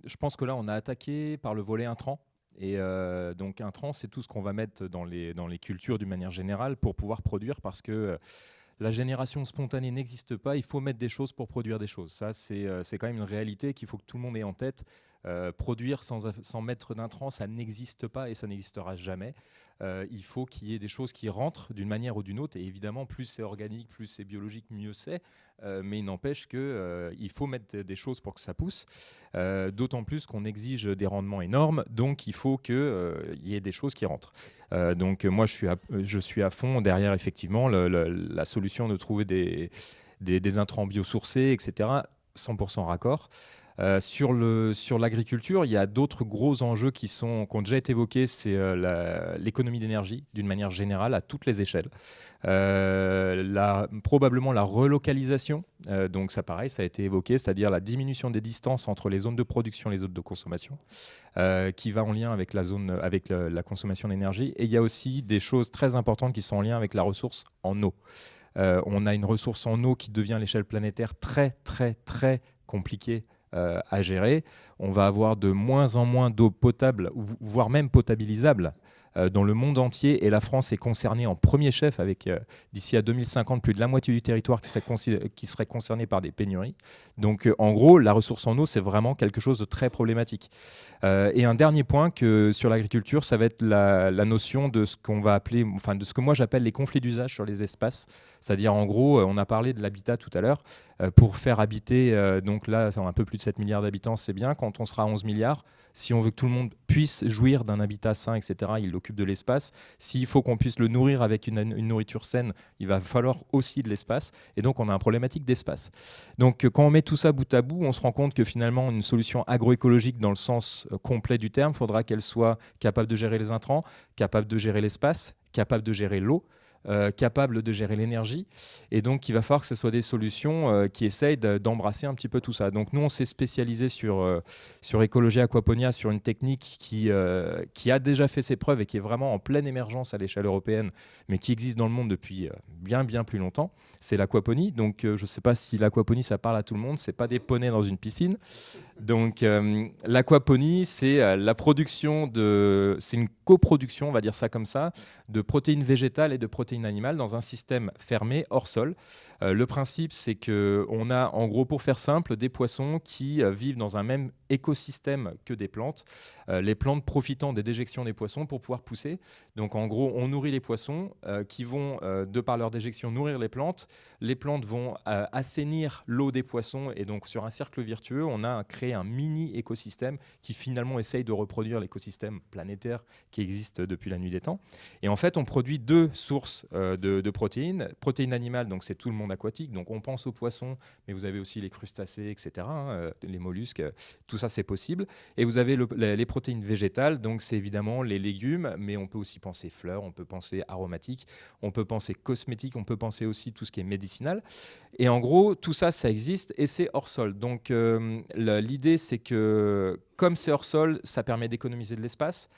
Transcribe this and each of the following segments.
Je pense que là, on a attaqué par le volet intrant. Et donc intrant, c'est tout ce qu'on va mettre dans les cultures d'une manière générale pour pouvoir produire, parce que la génération spontanée n'existe pas, il faut mettre des choses pour produire des choses. Ça, c'est quand même une réalité qu'il faut que tout le monde ait en tête. Produire sans mettre d'intrant, ça n'existe pas et ça n'existera jamais. Il faut qu'il y ait des choses qui rentrent d'une manière ou d'une autre. Et évidemment, plus c'est organique, plus c'est biologique, mieux c'est. Mais il n'empêche qu'il faut mettre des choses pour que ça pousse. D'autant plus qu'on exige des rendements énormes. Donc, il faut qu'il y ait des choses qui rentrent. Donc, moi, je suis à fond derrière, effectivement, la solution de trouver des intrants biosourcés, etc., 100% raccord. Sur l'agriculture, il y a d'autres gros enjeux qui ont déjà été évoqués. C'est l'économie d'énergie, d'une manière générale, à toutes les échelles. Probablement la relocalisation, donc ça pareil, ça a été évoqué, c'est-à-dire la diminution des distances entre les zones de production et les zones de consommation, qui va en lien avec la consommation d'énergie. Et il y a aussi des choses très importantes qui sont en lien avec la ressource en eau. On a une ressource en eau qui devient à l'échelle planétaire très, très, très compliquée à gérer. On va avoir de moins en moins d'eau potable, voire même potabilisable, dans le monde entier. Et la France est concernée en premier chef, avec d'ici à 2050 plus de la moitié du territoire qui serait concerné par des pénuries. Donc en gros, la ressource en eau, c'est vraiment quelque chose de très problématique. Et un dernier point sur l'agriculture, ça va être la notion de ce qu'on va appeler, enfin de ce que moi j'appelle les conflits d'usage sur les espaces. C'est-à-dire en gros, on a parlé de l'habitat tout à l'heure. Pour faire habiter, donc là, un peu plus de 7 milliards d'habitants, c'est bien. Quand on sera à 11 milliards, si on veut que tout le monde puisse jouir d'un habitat sain, etc., il occupe de l'espace. S'il faut qu'on puisse le nourrir avec une nourriture saine, il va falloir aussi de l'espace. Et donc, on a une problématique d'espace. Donc, quand on met tout ça bout à bout, on se rend compte que finalement, une solution agroécologique dans le sens complet du terme, il faudra qu'elle soit capable de gérer les intrants, capable de gérer l'espace, capable de gérer l'eau, capable de gérer l'énergie. Et donc, il va falloir que ce soit des solutions qui essayent d'embrasser un petit peu tout ça. Donc, nous, on s'est spécialisé sur Ecologia Aquaponia, sur une technique qui a déjà fait ses preuves et qui est vraiment en pleine émergence à l'échelle européenne, mais qui existe dans le monde depuis bien, bien plus longtemps. C'est l'aquaponie. Donc, je ne sais pas si l'aquaponie, ça parle à tout le monde. Ce n'est pas des poneys dans une piscine. Donc, l'aquaponie, c'est la production c'est une coproduction, on va dire ça comme ça, de protéines végétales et de protéines animales dans un système fermé hors sol. Le principe, c'est qu'on a, en gros, pour faire simple, des poissons qui vivent dans un même écosystème que des plantes, les plantes profitant des déjections des poissons pour pouvoir pousser. Donc, en gros, on nourrit les poissons qui vont, de par leur déjection, nourrir les plantes. Les plantes vont assainir l'eau des poissons, et donc, sur un cercle virtueux, on a créé un mini écosystème qui, finalement, essaye de reproduire l'écosystème planétaire qui existe depuis la nuit des temps. Et en fait, on produit deux sources de protéines. Protéines animales, donc c'est tout le monde aquatique. Donc on pense aux poissons, mais vous avez aussi les crustacés, etc., les mollusques. Tout ça, c'est possible. Et vous avez les protéines végétales. Donc c'est évidemment les légumes, mais on peut aussi penser fleurs, on peut penser aromatiques, on peut penser cosmétiques, on peut penser aussi tout ce qui est médicinal. Et en gros, tout ça, ça existe et c'est hors sol. Donc l'idée, c'est que comme c'est hors sol, ça permet d'économiser de l'espace.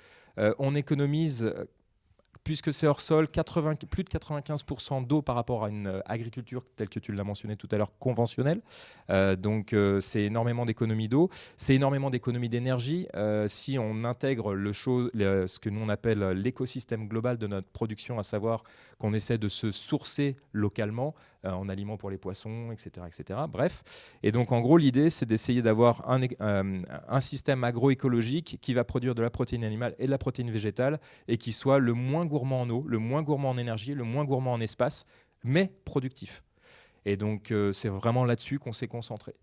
On économise, puisque c'est hors sol, plus de 95% d'eau par rapport à une agriculture telle que tu l'as mentionné tout à l'heure, conventionnelle. Donc c'est énormément d'économie d'eau, c'est énormément d'économie d'énergie. Si on intègre ce que nous on appelle l'écosystème global de notre production, à savoir qu'on essaie de se sourcer localement en aliments pour les poissons, etc., etc. Bref. Et donc en gros, l'idée, c'est d'essayer d'avoir un système agroécologique qui va produire de la protéine animale et de la protéine végétale et qui soit le moins gourmand en eau, le moins gourmand en énergie, le moins gourmand en espace, mais productif. Et donc, c'est vraiment là-dessus qu'on s'est concentré.